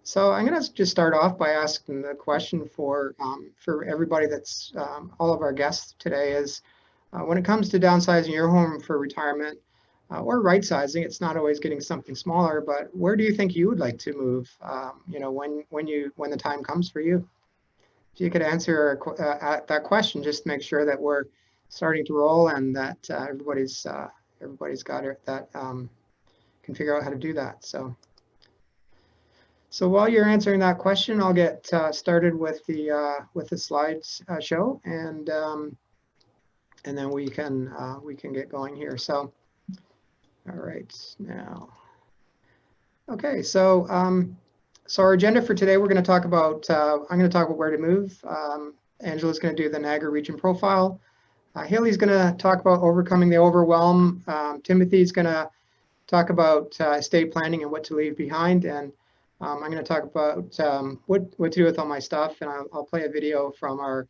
So I'm going to just start off by asking the question for everybody that's all of our guests today is when it comes to downsizing your home for retirement or right sizing, it's not always getting something smaller, but where do you think you would like to move? When the time comes for you. If you could answer that question, just to make sure that we're starting to roll and that everybody's got it that can figure out how to do that. So while you're answering that question, I'll get started with the slides show, and then we can get going here. So, all right, now, okay. So our agenda for today, we're going to talk about. I'm going to talk about where to move. Angela's going to do the Niagara region profile. Haley's going to talk about overcoming the overwhelm. Timothy's going to talk about estate planning and what to leave behind, and I'm going to talk about what to do with all my stuff, and I'll play a video from our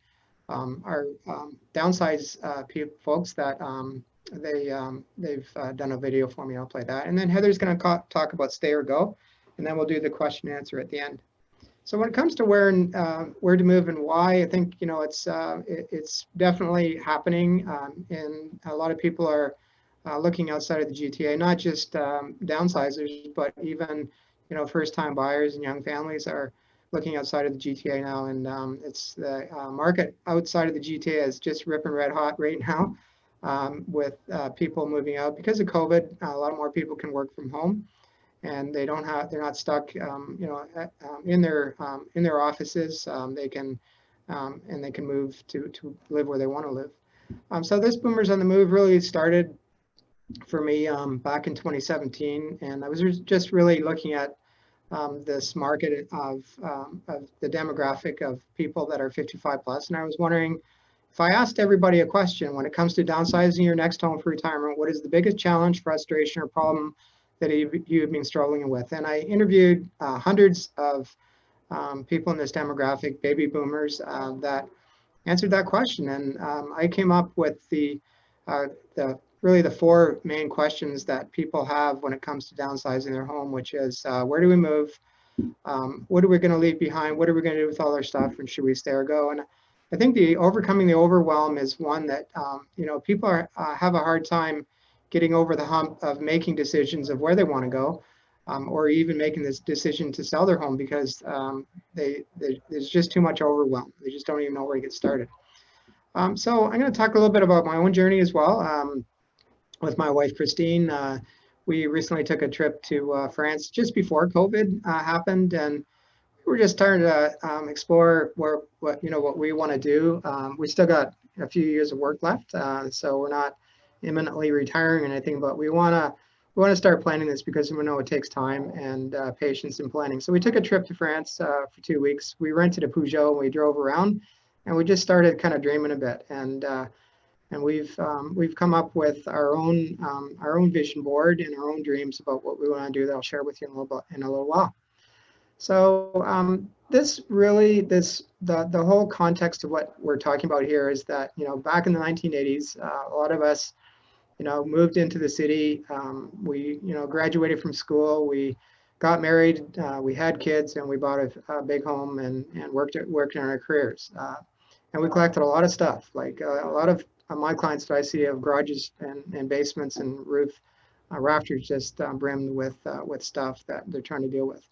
downsize folks that they've done a video for me. I'll play that, and then Heather's going to talk about stay or go, and then we'll do the question and answer at the end. So when it comes to where to move and why, I think it's definitely happening, and a lot of people are looking outside of the GTA, not just downsizers, but even first-time buyers and young families are looking outside of the GTA now, and it's the market outside of the GTA is just ripping red hot right now, with people moving out because of COVID. A lot more people can work from home, and they're not stuck, in their offices. They can move to live where they want to live. So this Boomers on the Move really started for me back in 2017, and I was just really looking at this market of the demographic of people that are 55 plus, and I was wondering, if I asked everybody a question when it comes to downsizing your next home for retirement, what is the biggest challenge, frustration, or problem that you've been struggling with? And I interviewed hundreds of people in this demographic, baby boomers, that answered that question, and I came up with the four main questions that people have when it comes to downsizing their home, which is where do we move? What are we going to leave behind? What are we going to do with all our stuff? And should we stay or go? And I think overcoming the overwhelm is one that people have a hard time getting over the hump of making decisions of where they want to go, or even making this decision to sell their home because there's just too much overwhelm. They just don't even know where to get started. So I'm going to talk a little bit about my own journey as well. With my wife, Christine, we recently took a trip to France just before COVID happened, and we were just starting to explore what we want to do. We still got a few years of work left, so we're not imminently retiring or anything, but we want to start planning this because we know it takes time and patience in planning. So we took a trip to France for 2 weeks. We rented a Peugeot and we drove around, and we just started kind of dreaming a bit, and we've come up with our own vision board and our own dreams about what we want to do that I'll share with you in a little while. So the whole context of what we're talking about here is that back in the 1980s, a lot of us moved into the city. We graduated from school. We got married. We had kids, and we bought a big home and worked in our careers. And we collected a lot of stuff, like a lot of my clients that I see have garages and basements and roof rafters just brimmed with stuff that they're trying to deal with.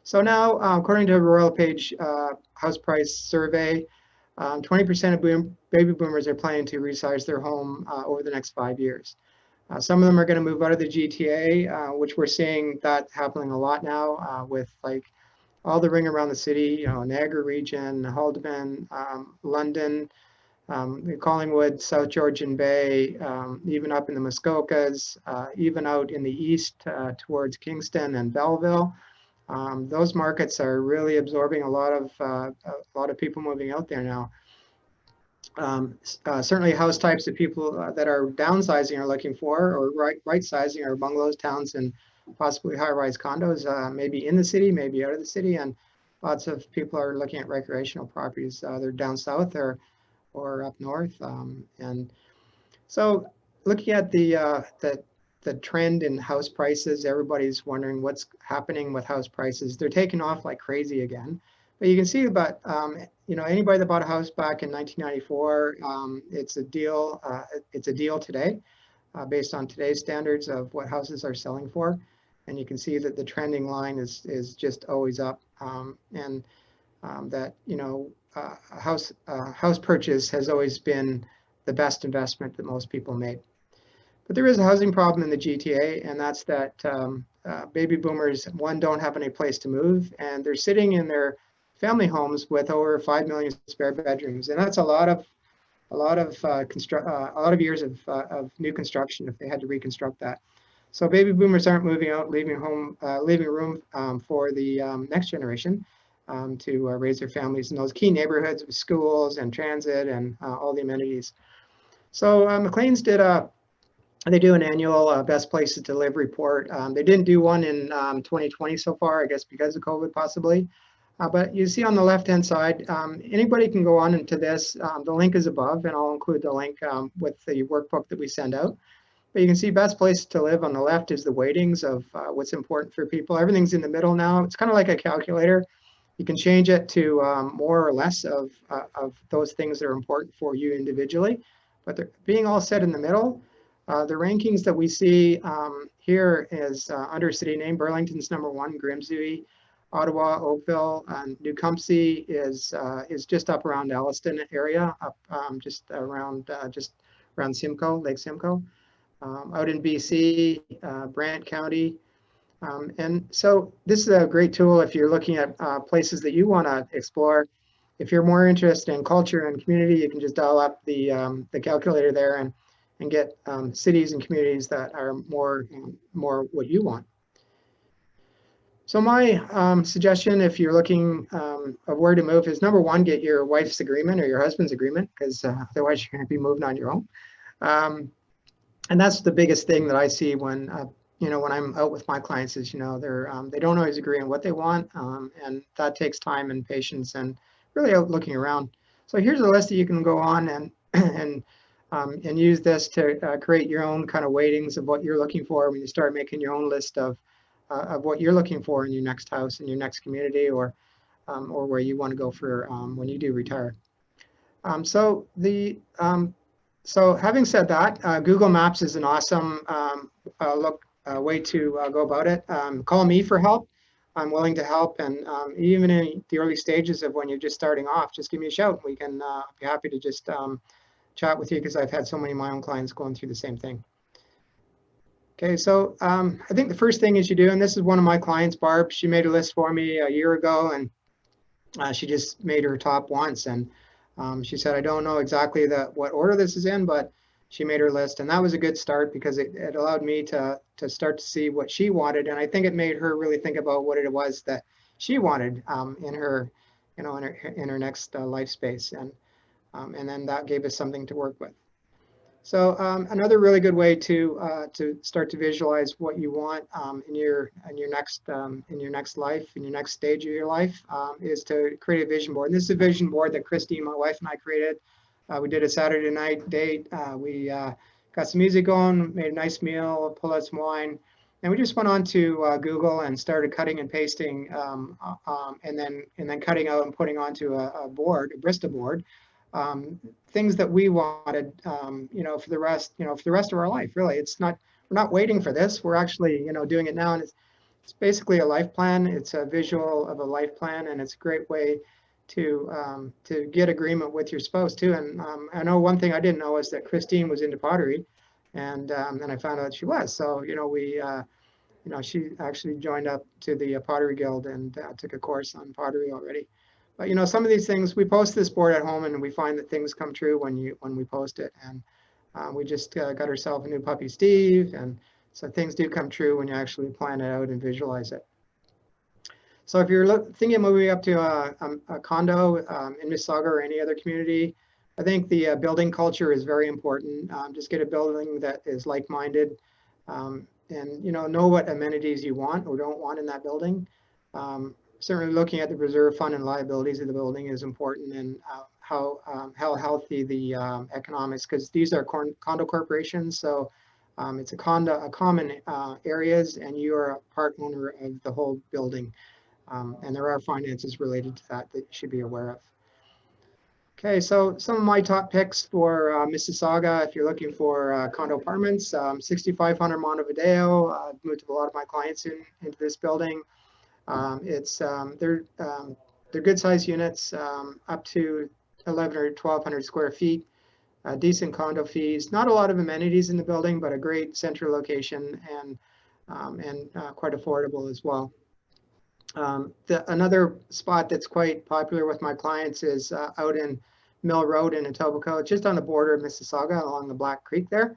So now, according to a LePage house price survey, 20% of baby boomers are planning to resize their home over the next 5 years. Some of them are going to move out of the GTA, which we're seeing that happening a lot now with like all the ring around the city, Niagara region, Haldeman, London, Collingwood, South Georgian Bay, even up in the Muskokas, even out in the east towards Kingston and Belleville. Those markets are really absorbing a lot of people moving out there now. Certainly house types that people that are downsizing are looking for, or right sizing, are bungalows, towns, and possibly high-rise condos, maybe in the city, maybe out of the city. And lots of people are looking at recreational properties. They're down south or up north. And so looking at the the trend in house prices. Everybody's wondering what's happening with house prices. They're taking off like crazy again. But you can see about, anybody that bought a house back in 1994, it's a deal. It's a deal today, based on today's standards of what houses are selling for. And you can see that the trending line is just always up, and that house purchase has always been the best investment that most people made. But there is a housing problem in the GTA, and that's that baby boomers, one, don't have any place to move, and they're sitting in their family homes with over 5 million spare bedrooms, and that's a lot of years of new construction if they had to reconstruct that. So baby boomers aren't moving out, leaving room for the next generation to raise their families in those key neighborhoods with schools and transit and all the amenities. So McLean's they do an annual best places to live report. They didn't do one in 2020 so far, I guess because of COVID possibly. But you see on the left-hand side, anybody can go on into this. The link is above, and I'll include the link with the workbook that we send out. But you can see best place to live on the left is the weightings of what's important for people. Everything's in the middle now. It's kind of like a calculator. You can change it to more or less of those things that are important for you individually. But they're being all set in the middle. The rankings that we see here is under city name. Burlington's #1, Grimsby, Ottawa, Oakville, and Newcombe is just up around Alliston area, up just around Simcoe, Lake Simcoe. Out in BC, Brant County. And so this is a great tool if you're looking at places that you want to explore. If you're more interested in culture and community, you can just dial up the calculator there and get cities and communities that are more what you want. So my suggestion, if you're looking of where to move, is #1, get your wife's agreement or your husband's agreement, because otherwise you're going to be moving on your own. And that's the biggest thing that I see when when I'm out with my clients is they don't always agree on what they want, and that takes time and patience and really out looking around. So here's a list that you can go on and use this to create your own kind of weightings of what you're looking for when you start making your own list of what you're looking for in your next house, in your next community, or where you want to go for when you do retire. So having said that, Google Maps is an awesome way to go about it. Call me for help. I'm willing to help, and even in the early stages of when you're just starting off, just give me a shout. We can be happy to just chat with you, because I've had so many of my own clients going through the same thing. Okay, so I think the first thing is you do, and this is one of my clients, Barb. She made a list for me a year ago, and she just made her top once, and she said, I don't know exactly what order this is in, but she made her list, and that was a good start because it allowed me to start to see what she wanted, and I think it made her really think about what it was that she wanted in her next life space, and then that gave us something to work with. So another really good way to start to visualize what you want in your next life, in your next stage of your life, is to create a vision board. And this is a vision board that Christine, my wife, and I created. We did a Saturday night date. We got some music going, made a nice meal, pulled out some wine, and we just went on to Google and started cutting and pasting, and then cutting out and putting onto a Brista board. Things that we wanted, for the rest of our life. Really, we're not waiting for this. We're actually, doing it now, and it's basically a life plan. It's a visual of a life plan, and it's a great way to get agreement with your spouse too. And I know one thing I didn't know is that Christine was into pottery, and then I found out she was. So she actually joined up to the Pottery Guild and took a course on pottery already. But some of these things, we post this board at home, and we find that things come true when we post it. And we just got ourselves a new puppy, Steve, and so things do come true when you actually plan it out and visualize it. So if you're thinking of moving up to a condo in Mississauga or any other community, I think the building culture is very important. Just get a building that is like-minded, and know what amenities you want or don't want in that building. Certainly looking at the reserve fund and liabilities of the building is important, and how healthy the economics, because these are condo corporations. So It's a common areas, and you are a part owner of the whole building. And there are finances related to that you should be aware of. Okay, so some of my top picks for Mississauga, if you're looking for condo apartments, 6500 Montevideo. Moved a lot of my clients into this building. They're good size units, up to 11 or 1200 square feet. Decent condo fees. Not a lot of amenities in the building, but a great central location and quite affordable as well. Another spot that's quite popular with my clients is out in Mill Road in Etobicoke, just on the border of Mississauga along the Black Creek there.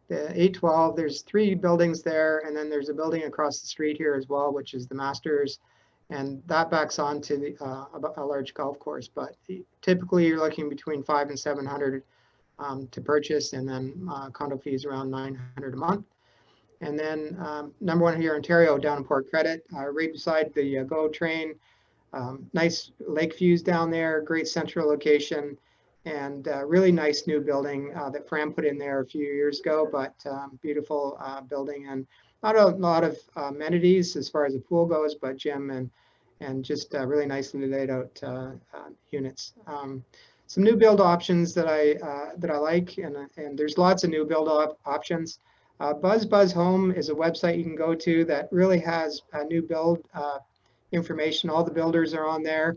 The 812, there's 3 buildings there, and then there's a building across the street here as well, which is the Masters, and that backs onto a large golf course. But typically you're looking between 500 and 700 to purchase, and then condo fees around 900 a month. And then number 1 here, Ontario, down in Port Credit, right beside the GO train. Nice lake views down there, great central location, and really nice new building that Fran put in there a few years ago, but beautiful building, and not a lot of amenities as far as the pool goes, but gym and just really nicely laid out units. Some new build options that I like, and there's lots of new build options. Buzz Home is a website you can go to that really has a new build information. All the builders are on there,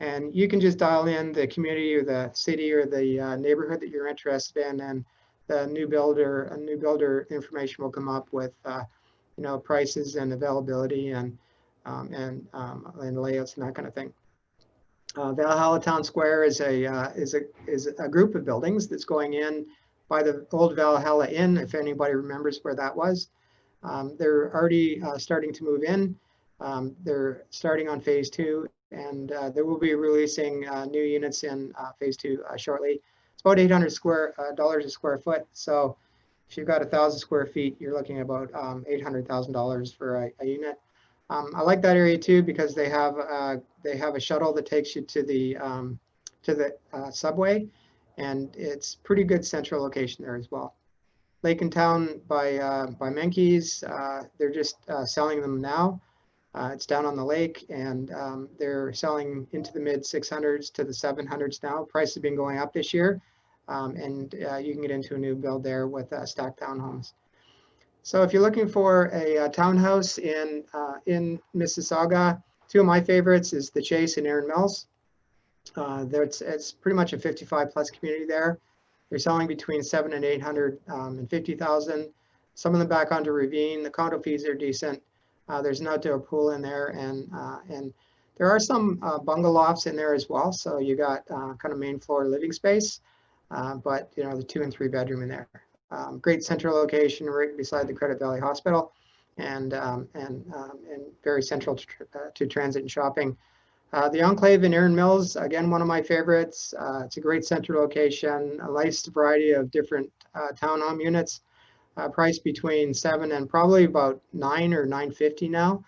and you can just dial in the community or the city or the neighborhood that you're interested in, and the new builder information will come up with prices and availability and layouts and that kind of thing. Valhalla Town Square is a group of buildings that's going in by the old Valhalla Inn, if anybody remembers where that was. They're already starting to move in. They're starting on phase 2, and they will be releasing new units in phase 2 shortly. It's about $800 a square foot. So if you've got 1,000 square feet, you're looking at about $800,000 for a unit. I like that area too because they have a shuttle that takes you to the subway, and it's pretty good central location there as well. Lake and Town by Menkes, they're just selling them now. It's down on the lake, and they're selling into the mid 600s to the 700s now. Price has been going up this year, and you can get into a new build there with stacked townhomes. So if you're looking for a townhouse in Mississauga, 2 of my favorites is the Chase and Erin Mills. It's pretty much a 55 plus community there. They're selling between 700 and 850,000. Some of them back onto Ravine. The condo fees are decent. There's an outdoor pool in there, and there are some bungalow lofts in there as well. So you got kind of main floor living space, but the 2 and 3 bedroom in there. Great central location right beside the Credit Valley Hospital, and very central to transit and shopping. The Enclave in Erin Mills, again, one of my favorites. It's a great central location, a nice variety of different townhome units, priced between 7 and probably about 9 or 950 now.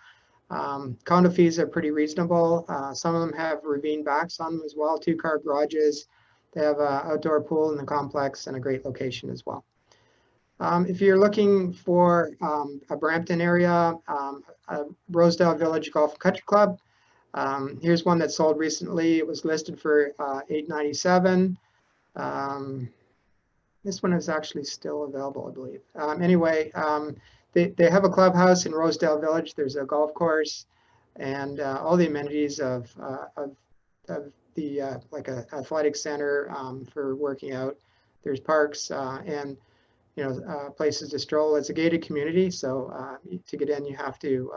Condo fees are pretty reasonable. Some of them have ravine backs on them as well, 2-car garages. They have an outdoor pool in the complex and a great location as well. If you're looking for a Brampton area, Rosedale Village Golf and Country Club. Here's one that sold recently. It was listed for $897. This one is actually still available, I believe. Anyway, they have a clubhouse in Rosedale Village. There's a golf course, and all the amenities of the like a athletic center for working out. There's parks and places to stroll. It's a gated community, so to get in, you have to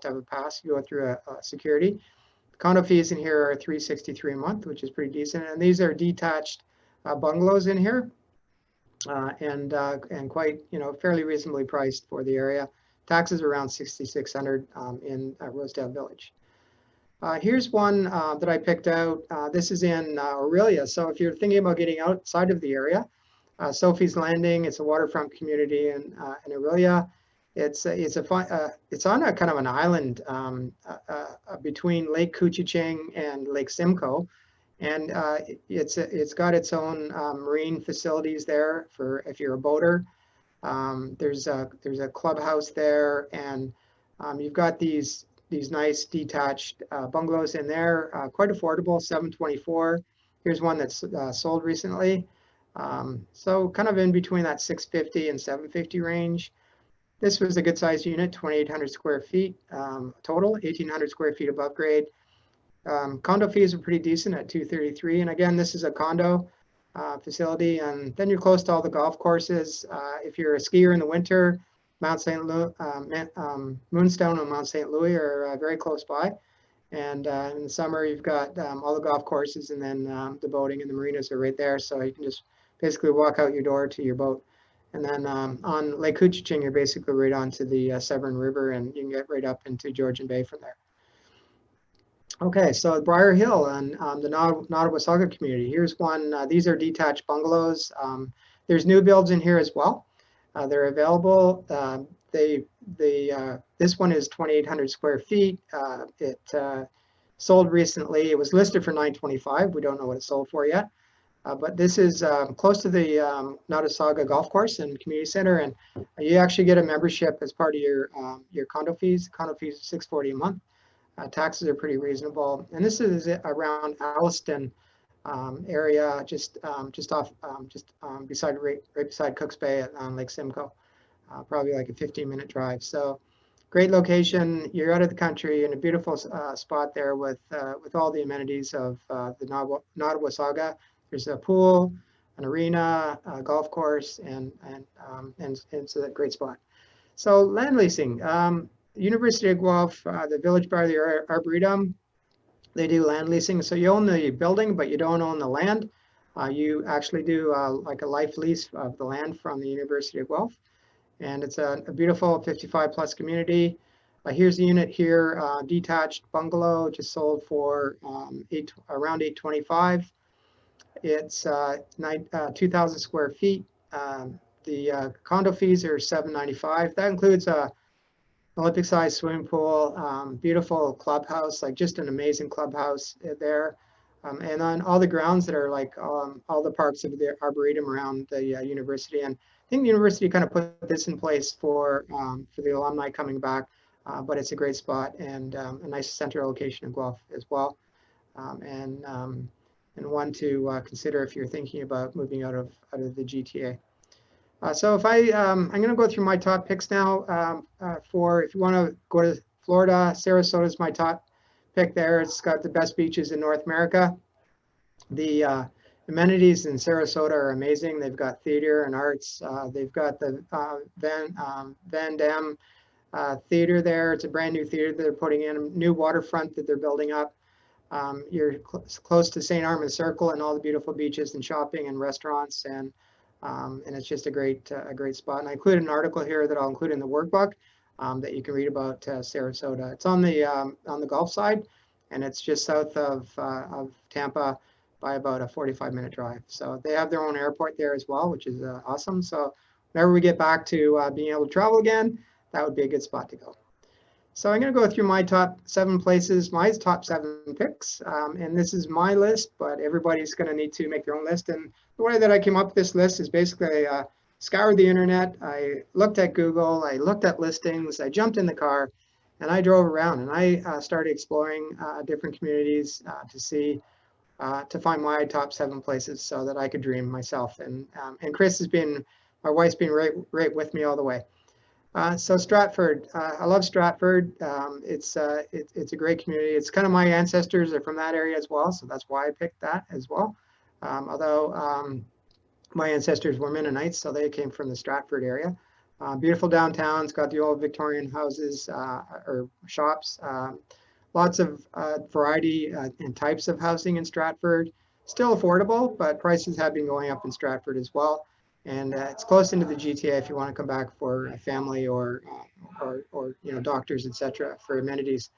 have a pass. You go through a security. Condo fees in here are $363 a month, which is pretty decent. And these are detached bungalows in here, and quite fairly reasonably priced for the area. Taxes around $6,600 in Rosedale Village. Here's one that I picked out. This is in Aurelia. So if you're thinking about getting outside of the area, Sophie's Landing, it's a waterfront community in Aurelia. It's on a kind of an island between Lake Couchiching and Lake Simcoe, and it's got its own marine facilities there for if you're a boater. There's a clubhouse there, and you've got these nice detached bungalows in there, quite affordable, $724. Here's one that's sold recently. So kind of in between that 650 and 750 range. This was a good sized unit, 2,800 square feet total, 1,800 square feet above grade. Condo fees are pretty decent at $233. And again, this is a condo facility. And then you're close to all the golf courses. If you're a skier in the winter, Mount St. Louis, Moonstone and Mount St. Louis are very close by. And in the summer, you've got all the golf courses, and then the boating and the marinas are right there. So you can just basically walk out your door to your boat. And then on Lake Couchiching, you're basically right onto the Severn River, and you can get right up into Georgian Bay from there. Okay, so Briar Hill and the Nottawasaga community. Here's one. These are detached bungalows. There's new builds in here as well. They're available. This one is 2,800 square feet. It sold recently. It was listed for $925. We don't know what it sold for yet. But this is close to the Nottawasaga Golf Course and Community Center, and you actually get a membership as part of your condo fees. Condo fees are $640 a month. Taxes are pretty reasonable, and this is around Alliston area, just beside right beside Cooks Bay on Lake Simcoe, probably like a 15-minute drive. So great location. You're out of the country in a beautiful spot there with all the amenities of the Nottawasaga. There's a pool, an arena, a golf course, and it's a great spot. So land leasing. University of Guelph, the Village by the Arboretum, they do land leasing. So you own the building, but you don't own the land. You actually do like a life lease of the land from the University of Guelph. And it's a beautiful 55 plus community. Here's the unit here, detached bungalow, just sold for around $825. It's 2,000 square feet. The condo fees are $795. That includes a Olympic-sized swimming pool, beautiful clubhouse, like just an amazing clubhouse there. And on all the grounds that are like all the parks of the Arboretum around the university. And I think the university kind of put this in place for the alumni coming back, but it's a great spot and a nice central location in Guelph as well. And one to consider if you're thinking about moving out of the GTA. So if I'm going to go through my top picks now for if you want to go to Florida, Sarasota is my top pick there. It's got the best beaches in North America. The amenities in Sarasota are amazing. They've got theater and arts. They've got the Van Damme theater there. It's a brand new theater that they're putting in, a new waterfront that they're building up. You're close to St. Armand Circle and all the beautiful beaches and shopping and restaurants, and it's just a great spot. And I included an article here that I'll include in the workbook that you can read about Sarasota. It's on the Gulf side, and it's just south of Tampa by about a 45-minute drive. So they have their own airport there as well, which is awesome. So whenever we get back to being able to travel again, that would be a good spot to go. So I'm going to go through my top 7 places, my top 7 picks, and this is my list, but everybody's going to need to make their own list. And the way that I came up with this list is basically scoured the internet, I looked at Google, I looked at listings, I jumped in the car, and I drove around, and I started exploring different communities to find my top 7 places so that I could dream myself. And Chris has been, my wife's been right with me all the way. So Stratford, I love Stratford. It's a great community. It's kind of my ancestors are from that area as well, so that's why I picked that as well. Although my ancestors were Mennonites, so they came from the Stratford area. Beautiful downtown. It's got the old Victorian houses or shops. Lots of variety and types of housing in Stratford. Still affordable, but prices have been going up in Stratford as well. And it's close into the GTA if you want to come back for a family or doctors, etc. for amenities.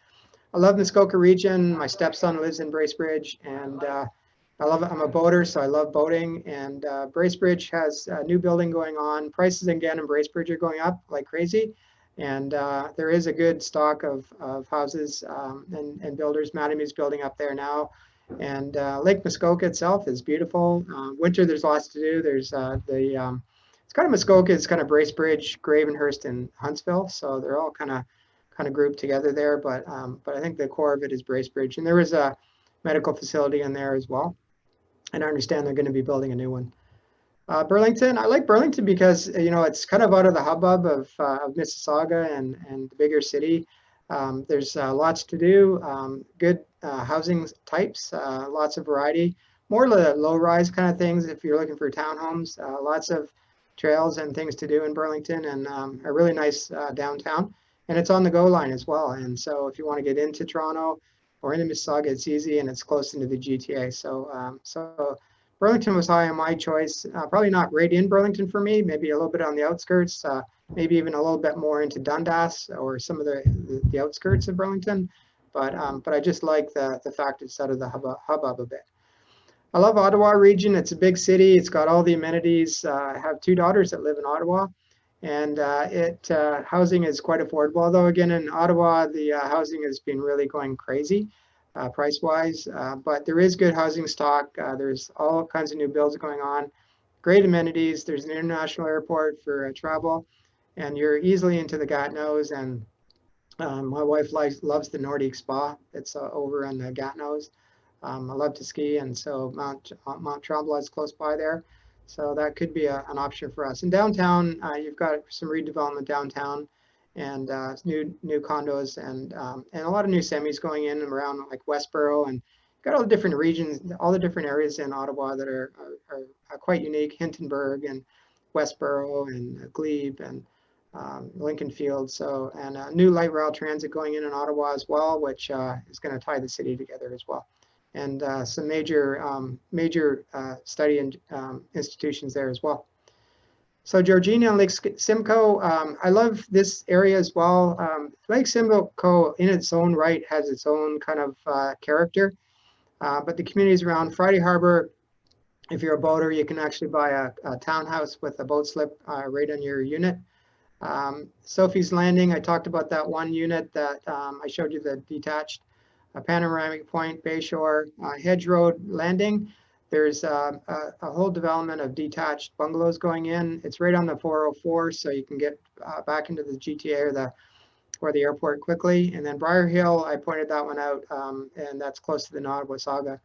I love Muskoka region. My stepson lives in Bracebridge, and I love it. I'm a boater, so I love boating. And Bracebridge has a new building going on. Prices again in Bracebridge are going up like crazy, and there is a good stock of houses and builders. Mattamy building up there now. And Lake Muskoka itself is beautiful. Winter, there's lots to do. There's it's kind of Muskoka is kind of Bracebridge, Gravenhurst, and Huntsville, so they're all kind of grouped together there. But I think the core of it is Bracebridge, and there is a medical facility in there as well. And I understand they're going to be building a new one. Burlington, I like Burlington because it's kind of out of the hubbub of Mississauga and the bigger city. There's lots to do, good housing types, lots of variety, more low-rise kind of things if you're looking for townhomes, lots of trails and things to do in Burlington, and a really nice downtown. And it's on the GO line as well. And so if you want to get into Toronto or into Mississauga, it's easy and it's close into the GTA. So Burlington was high on my choice. Probably not right in Burlington for me, maybe a little bit on the outskirts, maybe even a little bit more into Dundas or some of the outskirts of Burlington. But I just like the fact it's out of the hubbub a bit. I love Ottawa region. It's a big city. It's got all the amenities. I have 2 daughters that live in Ottawa, and housing is quite affordable. Although again, in Ottawa, the housing has been really going crazy. Price-wise, but there is good housing stock. There's all kinds of new builds going on, great amenities. There's an international airport for travel, and you're easily into the Gatineaus. And my wife loves the Nordic Spa. It's over on the Gatineaus. I love to ski, and so Mount Tremblant is close by there. So that could be an option for us. In downtown, you've got some redevelopment downtown, and new condos and a lot of new semis going in and around like Westboro, and got all the different regions, all the different areas in Ottawa that are quite unique. Hintonburg and Westboro and Glebe and Lincoln Field. So, and new light rail transit going in Ottawa as well, which is going to tie the city together as well. And some major study and institutions there as well. So Georgina and Lake Simcoe, I love this area as well. Lake Simcoe in its own right has its own kind of character, but the communities around Friday Harbor, if you're a boater, you can actually buy a townhouse with a boat slip right on your unit. Sophie's Landing, I talked about that one unit that I showed you, the detached. Panoramic Point, Bayshore, Hedge Road Landing. There's a whole development of detached bungalows going in. It's right on the 404, so you can get back into the GTA or the airport quickly. And then Briar Hill, I pointed that one out, and that's close to the Nottawasaga.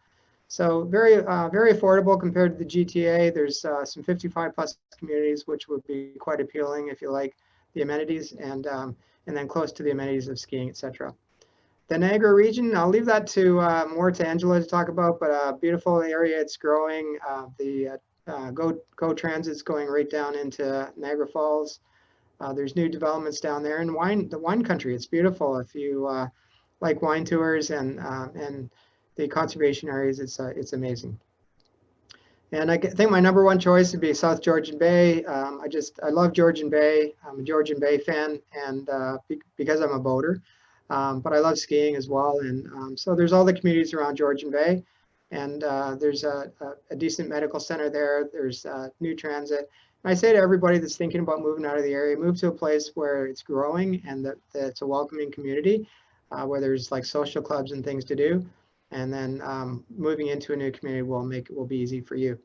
So very affordable compared to the GTA. There's some 55+ communities, which would be quite appealing if you like the amenities, and then close to the amenities of skiing, etc. The Niagara region, I'll leave that to more to Angela to talk about, but a beautiful area. It's growing. The GO Transit's going right down into Niagara Falls. There's new developments down there, and the wine country. It's beautiful if you like wine tours and the conservation areas. It's amazing. And I think my #1 choice would be South Georgian Bay. I love Georgian Bay. I'm a Georgian Bay fan, and because I'm a boater. But I love skiing as well. And so there's all the communities around Georgian Bay, and there's a decent medical center there. There's new transit. And I say to everybody that's thinking about moving out of the area, move to a place where it's growing and that it's a welcoming community, where there's like social clubs and things to do. And then moving into a new community will be easy for you.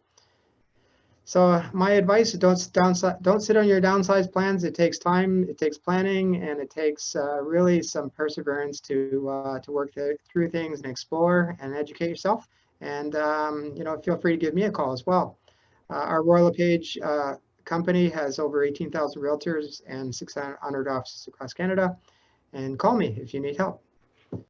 So my advice is don't sit on your downsize plans. It takes time, it takes planning, and it takes really some perseverance to work through things and explore and educate yourself. And feel free to give me a call as well. Our LePage company has over 18,000 realtors and 600 offices across Canada. And call me if you need help.